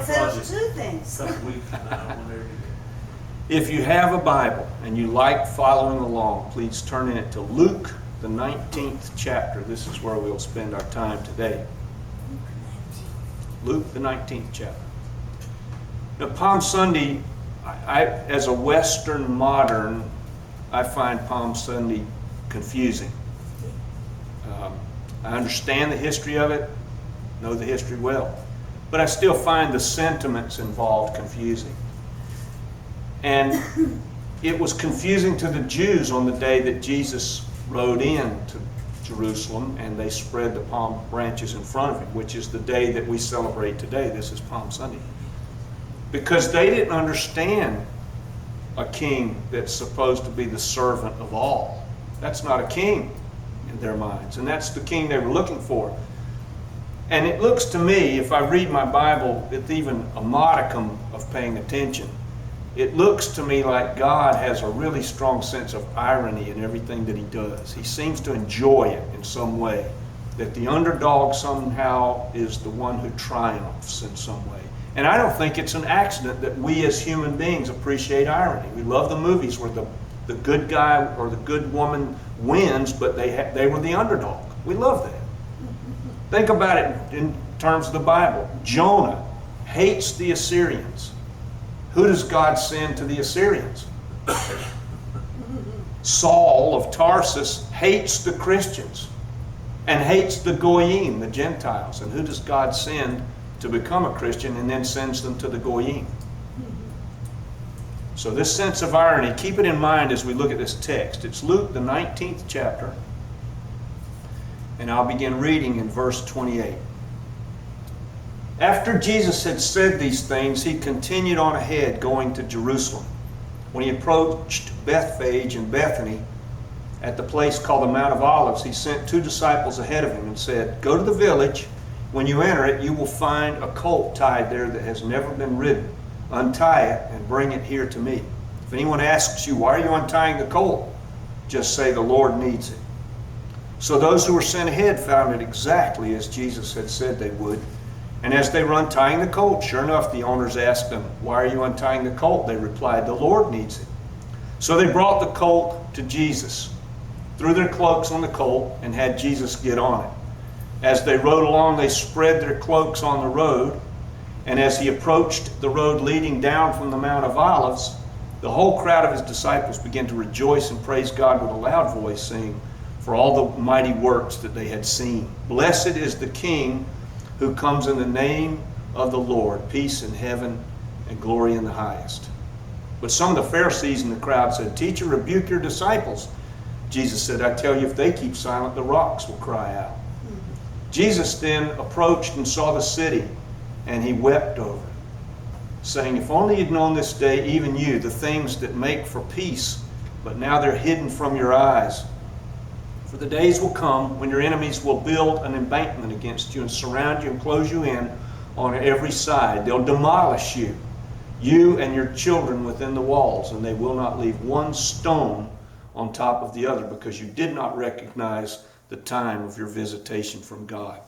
That settles two things. Couple weeks now, whenever you If you have a Bible and you like following along, please turn in it to Luke, the 19th chapter. This is where we'll spend our time today. Luke, the 19th chapter. Now, Palm Sunday, as a Western modern, I find Palm Sunday confusing. I understand the history of it, know the history well, but I still find the sentiments involved confusing. And it was confusing to the Jews on the day that Jesus rode into Jerusalem and they spread the palm branches in front of him, which is the day that we celebrate today. This is Palm Sunday. Because they didn't understand a king that's supposed to be the servant of all. That's not a king in their minds, and that's the king they were looking for. And it looks to me, if I read my Bible with even a modicum of paying attention, it looks to me like God has a really strong sense of irony in everything that he does. He seems to enjoy it in some way, that the underdog somehow is the one who triumphs in some way. And I don't think it's an accident that we as human beings appreciate irony. We love the movies where the good guy or the good woman wins, but they were the underdog. We love that. Think about it in terms of the Bible. Jonah hates the Assyrians. Who does God send to the Assyrians? Saul of Tarsus hates the Christians and hates the Goyim, the Gentiles. And who does God send to become a Christian and then sends them to the Goyim? So this sense of irony, keep it in mind as we look at this text. It's Luke, the 19th chapter, and I'll begin reading in verse 28. After Jesus had said these things, he continued on ahead, going to Jerusalem. When he approached Bethphage and Bethany, at the place called the Mount of Olives, he sent 2 disciples ahead of him and said, "Go to the village. When you enter it, you will find a colt tied there that has never been ridden. Untie it and bring it here to me. If anyone asks you, 'Why are you untying the colt?' just say, 'The Lord needs it.'" So those who were sent ahead found it exactly as Jesus had said they would. And as they were untying the colt, sure enough, the owners asked them, "Why are you untying the colt?" They replied, "The Lord needs it." So they brought the colt to Jesus, threw their cloaks on the colt, and had Jesus get on it. As they rode along, they spread their cloaks on the road. And as he approached the road leading down from the Mount of Olives, the whole crowd of his disciples began to rejoice and praise God with a loud voice, saying, for all the mighty works that they had seen. "Blessed is the King who comes in the name of the Lord, peace in heaven and glory in the highest." But some of the Pharisees in the crowd said, "Teacher, rebuke your disciples." Jesus said, "I tell you, if they keep silent, the rocks will cry out." Jesus then approached and saw the city, and he wept over it, saying, "If only you'd known this day, even you, the things that make for peace, but now they're hidden from your eyes. For the days will come when your enemies will build an embankment against you and surround you and close you in on every side. They'll demolish you, you and your children within the walls, and they will not leave one stone on top of the other, because you did not recognize the time of your visitation from God."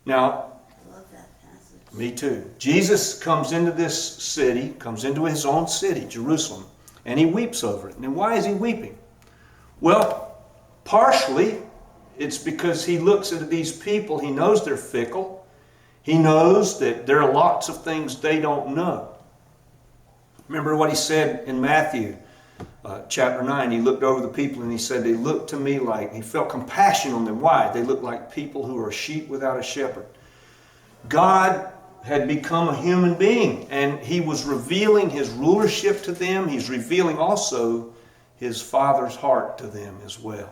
Now, I love that passage. me too. Jesus comes into this city, comes into his own city, Jerusalem, and he weeps over it. And why is he weeping? Well, partially it's because he looks at these people. He knows they're fickle. He knows that there are lots of things they don't know. Remember what he said in Matthew chapter 9. He looked over the people and he said, they look to me like, he felt compassion on them. Why? They look like people who are sheep without a shepherd. God had become a human being, and he was revealing his rulership to them. He's revealing also his Father's heart to them as well.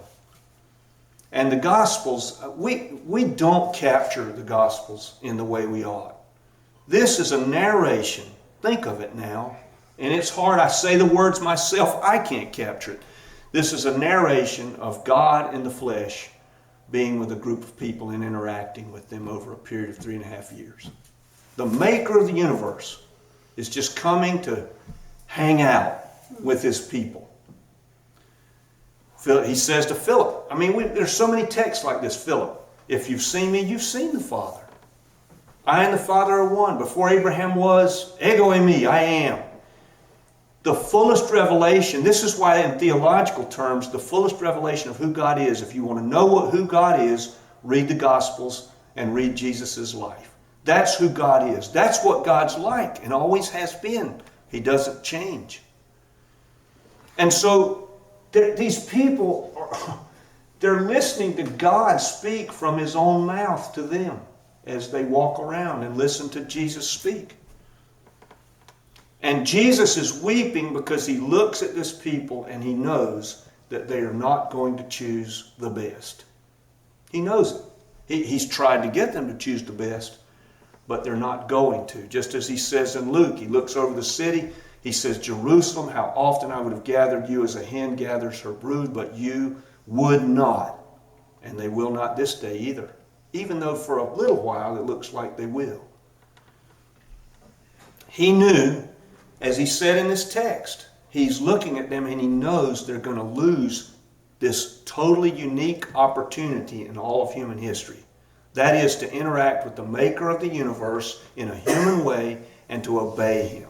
And the Gospels, we don't capture the Gospels in the way we ought. This is a narration. Think of it now. And it's hard. I say the words myself. I can't capture it. This is a narration of God in the flesh being with a group of people and interacting with them over a period of 3.5 years. The maker of the universe is just coming to hang out with his people. He says to Philip, there's so many texts like this. Philip, if you've seen me, you've seen the Father. I and the Father are one. Before Abraham was, ego eimi, I am. The fullest revelation, this is why in theological terms, the fullest revelation of who God is, if you want to know who God is, read the Gospels and read Jesus' life. That's who God is. That's what God's like and always has been. He doesn't change. And so these people, they're listening to God speak from His own mouth to them as they walk around and listen to Jesus speak. And Jesus is weeping because He looks at this people and He knows that they are not going to choose the best. He knows it. He's tried to get them to choose the best, but they're not going to. Just as He says in Luke, He looks over the city. He says, Jerusalem, how often I would have gathered you as a hen gathers her brood, but you would not. And they will not this day either. Even though for a little while it looks like they will. He knew, as He said in this text, He's looking at them and He knows they're going to lose this totally unique opportunity in all of human history. That is to interact with the Maker of the universe in a human way and to obey Him.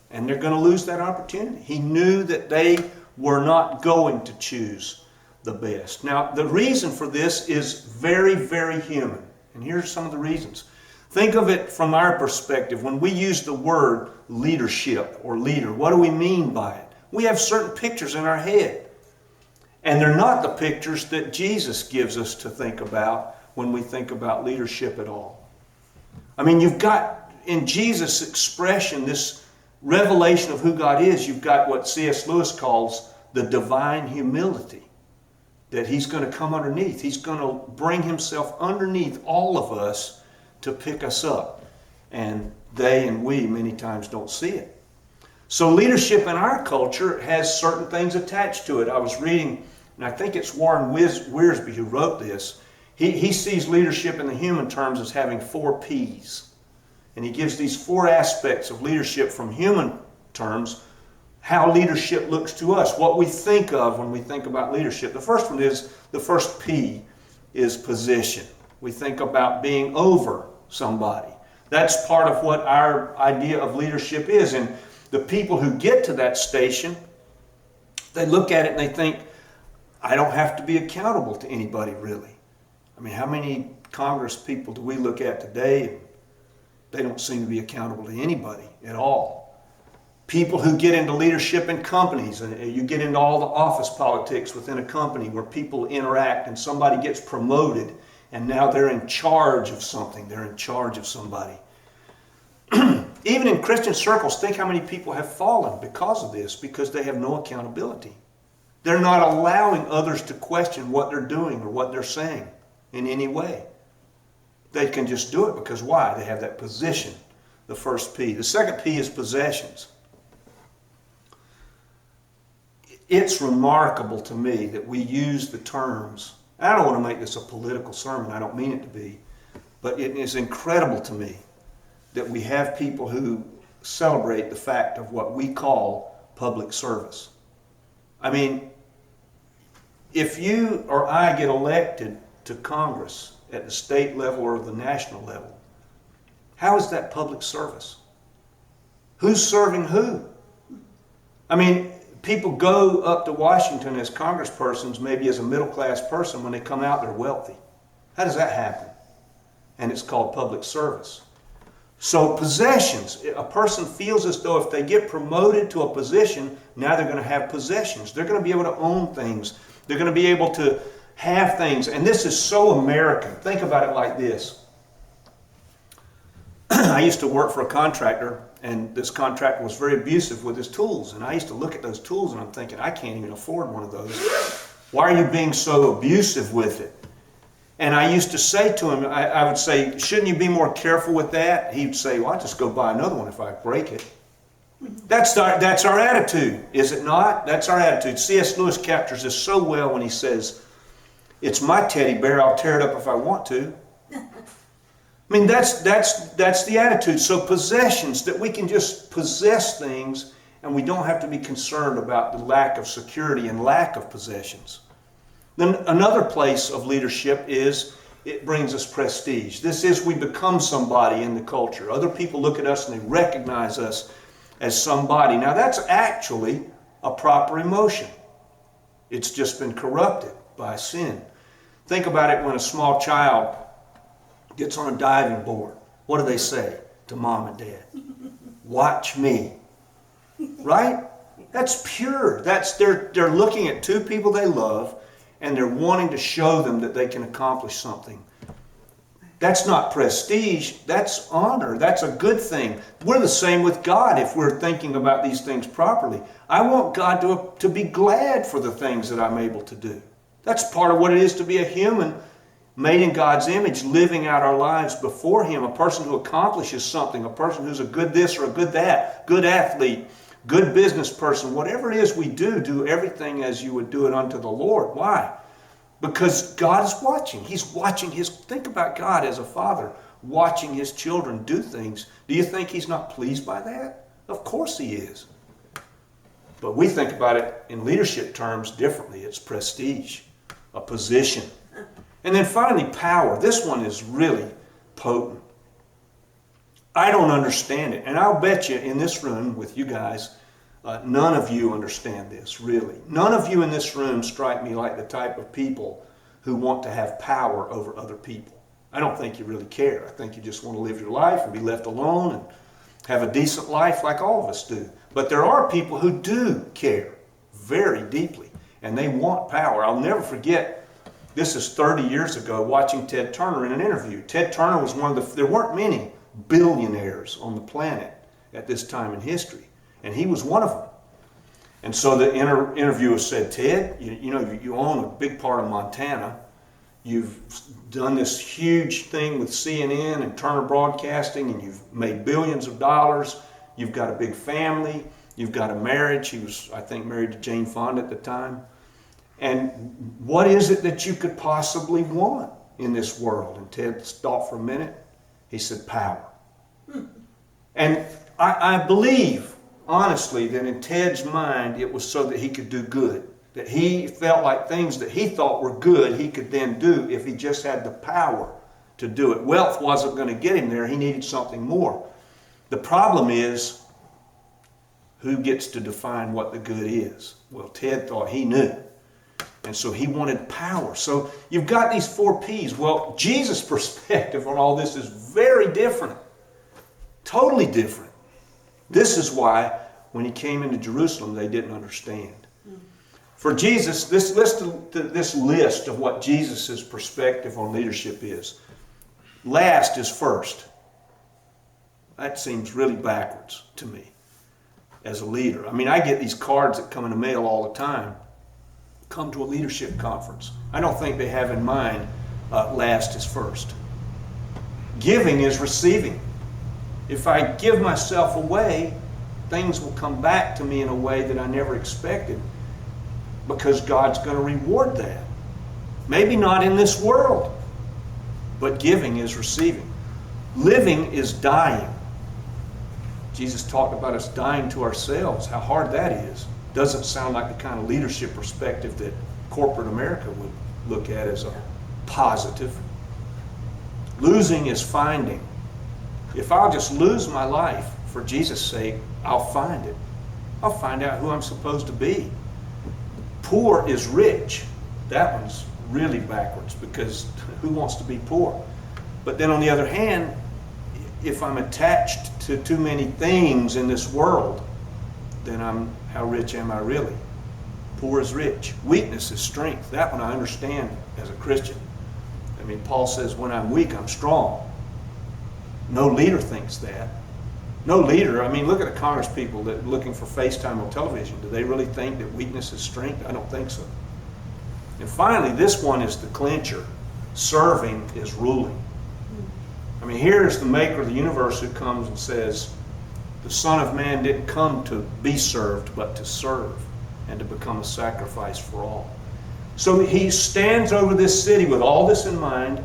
And they're going to lose that opportunity. He knew that they were not going to choose the best. Now, the reason for this is very, very human. And here's some of the reasons. Think of it from our perspective. When we use the word leadership or leader, what do we mean by it? We have certain pictures in our head. And they're not the pictures that Jesus gives us to think about when we think about leadership at all. I mean, you've got in Jesus' expression this revelation of who God is. You've got what C.S. Lewis calls the divine humility. That He's going to come underneath. He's going to bring Himself underneath all of us to pick us up. And they and we many times don't see it. So leadership in our culture has certain things attached to it. I was reading, and I think it's Warren Wiersbe who wrote this. He sees leadership in the human terms as having 4 P's. And he gives these 4 aspects of leadership from human terms, how leadership looks to us, what we think of when we think about leadership. The first one is, the first P is position. We think about being over somebody. That's part of what our idea of leadership is. And the people who get to that station, they look at it and they think, I don't have to be accountable to anybody really. I mean, how many Congress people do we look at today? They don't seem to be accountable to anybody at all. People who get into leadership in companies, and you get into all the office politics within a company where people interact and somebody gets promoted and now they're in charge of something. They're in charge of somebody. Even in Christian circles, think how many people have fallen because of this, because they have no accountability. They're not allowing others to question what they're doing or what they're saying in any way. They can just do it because why? They have that position, the first P. The second P is possessions. It's remarkable to me that we use the terms, I don't want to make this a political sermon, I don't mean it to be, but it is incredible to me that we have people who celebrate the fact of what we call public service. I mean, if you or I get elected to Congress at the state level or the national level, how is that public service? Who's serving who? I mean, people go up to Washington as congresspersons, maybe as a middle-class person. When they come out, they're wealthy. How does that happen? And it's called public service. So possessions, a person feels as though if they get promoted to a position, now they're going to have possessions. They're going to be able to own things. They're going to be able to have things. And this is so American. Think about it like this. I used to work for a contractor, and this contractor was very abusive with his tools. And I used to look at those tools and I'm thinking, I can't even afford one of those. Why are you being so abusive with it? And I used to say to him, I would say, shouldn't you be more careful with that? He'd say, well, I'll just go buy another one if I break it. That's our attitude, is it not? That's our attitude. C.S. Lewis captures this so well when he says, it's my teddy bear, I'll tear it up if I want to. I mean, that's the attitude. So possessions, that we can just possess things and we don't have to be concerned about the lack of security and lack of possessions. Then another place of leadership is it brings us prestige. This is we become somebody in the culture. Other people look at us and they recognize us as somebody. Now that's actually a proper emotion. It's just been corrupted by sin. Think about it when a small child gets on a diving board. What do they say to mom and dad? Watch me. Right? That's pure. They're looking at two people they love and they're wanting to show them that they can accomplish something. That's not prestige, that's honor, that's a good thing. We're the same with God if we're thinking about these things properly. I want God to be glad for the things that I'm able to do. That's part of what it is to be a human made in God's image, living out our lives before Him, a person who accomplishes something, a person who's a good this or a good that, good athlete, good business person. Whatever it is we do everything as you would do it unto the Lord. Why? Because God is watching. He's watching think about God as a father watching His children do things. Do you think He's not pleased by that? Of course He is. But we think about it in leadership terms differently. It's prestige, a position. And then finally, power. This one is really potent. I don't understand it. And I'll bet you in this room with you guys, none of you understand this, really. None of you in this room strike me like the type of people who want to have power over other people. I don't think you really care. I think you just want to live your life and be left alone and have a decent life like all of us do. But there are people who do care very deeply, and they want power. I'll never forget, this is 30 years ago, watching Ted Turner in an interview. Ted Turner was there weren't many billionaires on the planet at this time in history, and he was one of them. And so the interviewer said, Ted, you own a big part of Montana. You've done this huge thing with CNN and Turner Broadcasting, and you've made billions of dollars. You've got a big family. You've got a marriage. He was, I think, married to Jane Fonda at the time. And what is it that you could possibly want in this world? And Ted thought for a minute. He said, power. And I believe, honestly, that in Ted's mind, it was so that he could do good. That he felt like things that he thought were good, he could then do if he just had the power to do it. Wealth wasn't going to get him there. He needed something more. The problem is, who gets to define what the good is? Well, Ted thought he knew. And so he wanted power. So you've got these 4 P's. Well, Jesus' perspective on all this is very different. Totally different. This is why when He came into Jerusalem, they didn't understand. For Jesus, this list of what Jesus' perspective on leadership is. Last is first. That seems really backwards to me as a leader. I mean, I get these cards that come in the mail all the time. Come to a leadership conference. I don't think they have in mind last is first. Giving is receiving. If I give myself away, things will come back to me in a way that I never expected, because God's going to reward that. Maybe not in this world, but giving is receiving. Living is dying. Jesus talked about us dying to ourselves, how hard that is. Doesn't sound like the kind of leadership perspective that corporate America would look at as a positive. Losing is finding. If I'll just lose my life for Jesus' sake, I'll find it. I'll find out who I'm supposed to be. Poor is rich. That one's really backwards, because who wants to be poor? But then on the other hand, if I'm attached to too many things in this world, then how rich am I really? Poor is rich. Weakness is strength. That one I understand as a Christian. I mean, Paul says, when I'm weak, I'm strong. No leader thinks that. No leader. I mean, look at the Congress people that are looking for FaceTime on television. Do they really think that weakness is strength? I don't think so. And finally, this one is the clincher. Serving is ruling. I mean, here's the maker of the universe who comes and says, the Son of Man didn't come to be served, but to serve and to become a sacrifice for all. So He stands over this city with all this in mind,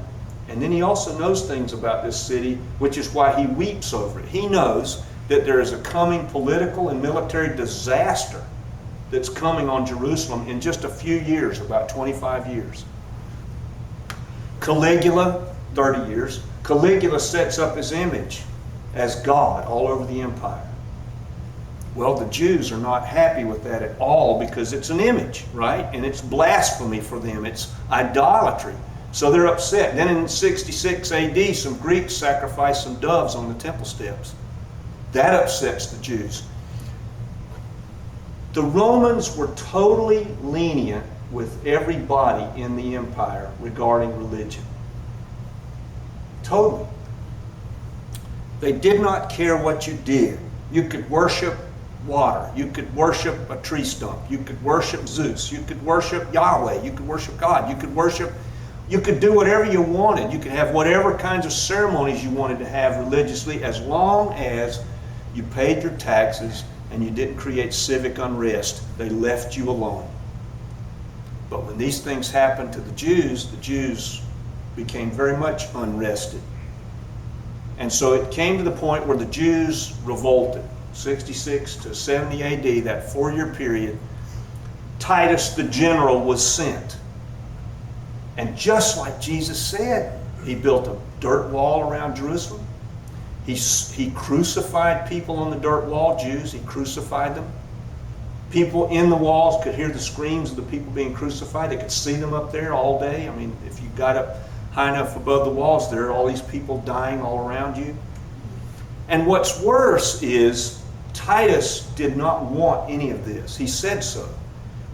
and then He also knows things about this city, which is why He weeps over it. He knows that there is a coming political and military disaster that's coming on Jerusalem in just a few years, about 25 years. Caligula, 30 years. Caligula sets up his image as God all over the empire. Well, the Jews are not happy with that at all because it's an image, right? And it's blasphemy for them. It's idolatry. So they're upset. Then in 66 AD, some Greeks sacrificed some doves on the temple steps. That upsets the Jews. The Romans were totally lenient with everybody in the empire regarding religion. Totally. They did not care what you did. You could worship water. You could worship a tree stump. You could worship Zeus. You could worship Yahweh. You could worship God. You could do whatever you wanted. You could have whatever kinds of ceremonies you wanted to have religiously, as long as you paid your taxes and you didn't create civic unrest. They left you alone. But when these things happened to the Jews became very much unrested. And so it came to the point where the Jews revolted. 66 to 70 AD, that 4-year period, Titus the general was sent. And just like Jesus said, he built a dirt wall around Jerusalem. He crucified people on the dirt wall, Jews. He crucified them. People in the walls could hear the screams of the people being crucified. They could see them up there all day. I mean, if you got up high enough above the walls, there are all these people dying all around you. And what's worse is Titus did not want any of this. He said so.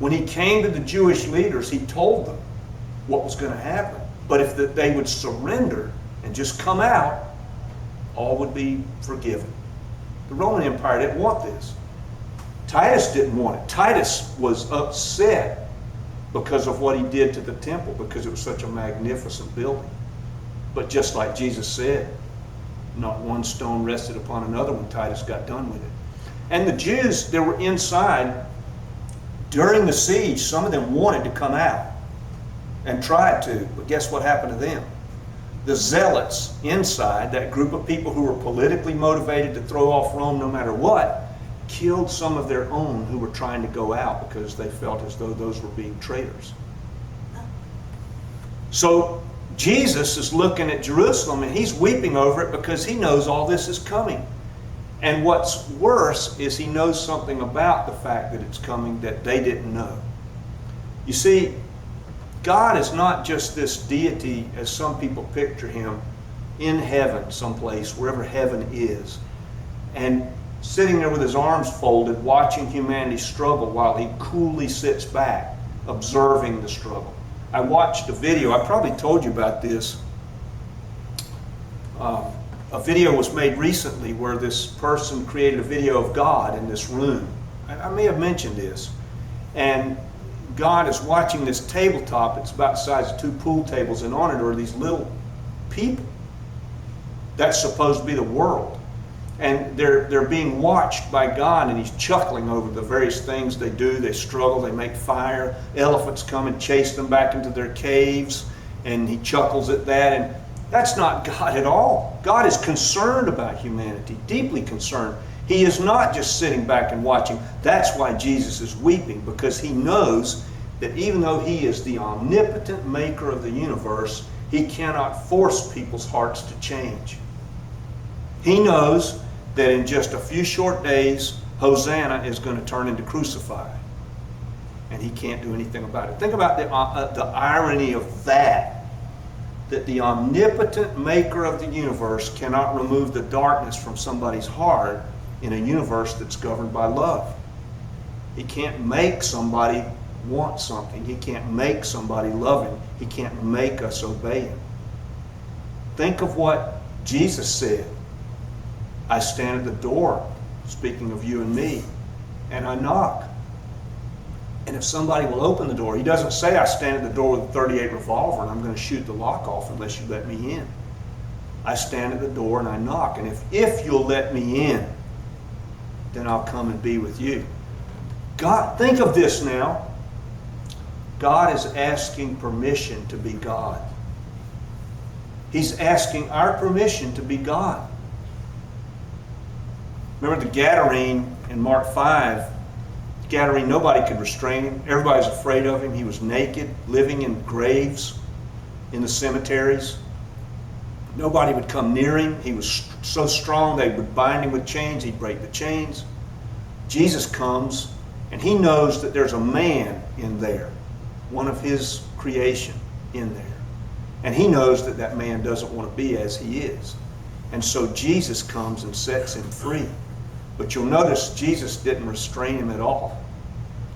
When he came to the Jewish leaders, he told them what was going to happen. But if they would surrender and just come out, all would be forgiven. The Roman Empire didn't want this. Titus didn't want it. Titus was upset because of what he did to the temple, because it was such a magnificent building. But just like Jesus said, not one stone rested upon another when Titus got done with it. And the Jews that were inside, during the siege, some of them wanted to come out and tried to, but guess what happened to them? The zealots inside, that group of people who were politically motivated to throw off Rome no matter what, killed some of their own who were trying to go out because they felt as though those were being traitors. So Jesus is looking at Jerusalem and he's weeping over it because he knows all this is coming. And what's worse is he knows something about the fact that it's coming that they didn't know. You see, God is not just this deity as some people picture him in heaven someplace, wherever heaven is, and sitting there with his arms folded, watching humanity struggle while he coolly sits back, observing the struggle. I watched a video, I probably told you about this. A video was made recently where this person created a video of God in this room. I may have mentioned this. And God is watching this tabletop. It's about the size of 2 pool tables, and on it are these little people. That's supposed to be the world. And they're being watched by God, and he's chuckling over the various things they do. They struggle, they make fire. Elephants come and chase them back into their caves, and he chuckles at that. And that's not God at all. God is concerned about humanity, deeply concerned. He is not just sitting back and watching. That's why Jesus is weeping, because he knows that even though he is the omnipotent maker of the universe, he cannot force people's hearts to change. He knows that in just a few short days, Hosanna is going to turn into crucify. And he can't do anything about it. Think about the irony of that the omnipotent maker of the universe cannot remove the darkness from somebody's heart in a universe that's governed by love. He can't make somebody want something. He can't make somebody love him. He can't make us obey him. Think of what Jesus said. I stand at the door, speaking of you and me, and I knock. And if somebody will open the door, he doesn't say I stand at the door with a .38 revolver and I'm going to shoot the lock off unless you let me in. I stand at the door and I knock. And if you'll let me in, then I'll come and be with you. God, think of this now. God is asking permission to be God. He's asking our permission to be God. Remember the Gadarene in Mark 5? Gadarene, nobody could restrain him. Everybody's afraid of him. He was naked, living in graves. in the cemeteries. Nobody would come near him. He was so strong they would bind him with chains. He'd break the chains. Jesus comes, and he knows that there's a man in there, one of his creation in there. And he knows that that man doesn't want to be as he is. And so Jesus comes and sets him free. But you'll notice Jesus didn't restrain him at all.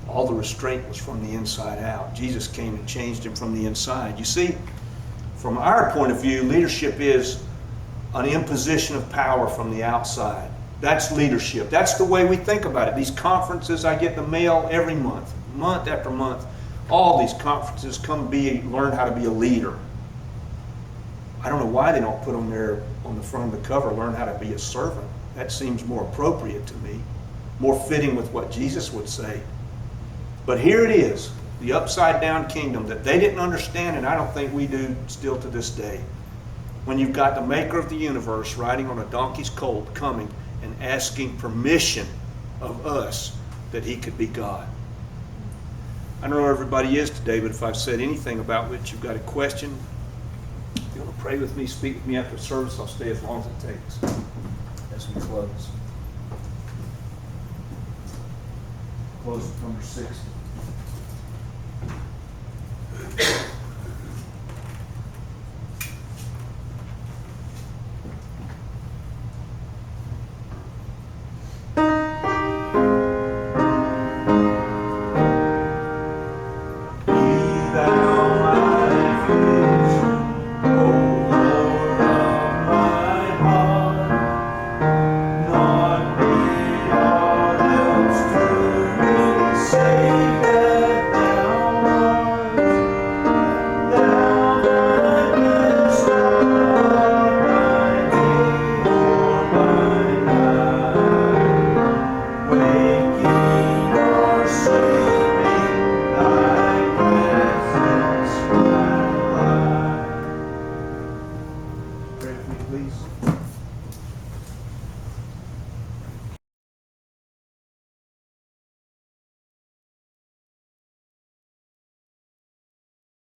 All the restraint was from the inside out. Jesus came and changed him from the inside. You see, from our point of view, leadership is an imposition of power from the outside. That's leadership. That's the way we think about it. These conferences, I get the mail every month, month after month. All these conferences learn how to be a leader. I don't know why they don't put on there on the front of the cover, learn how to be a servant. That seems more appropriate to me, more fitting with what Jesus would say. But here it is, the upside down kingdom that they didn't understand, and I don't think we do still to this day. When you've got the maker of the universe riding on a donkey's colt coming and asking permission of us that he could be God. I don't know where everybody is today, but if I've said anything about which you've got a question, if you want to pray with me, speak with me after service, I'll stay as long as it takes as we close. Close with number 60.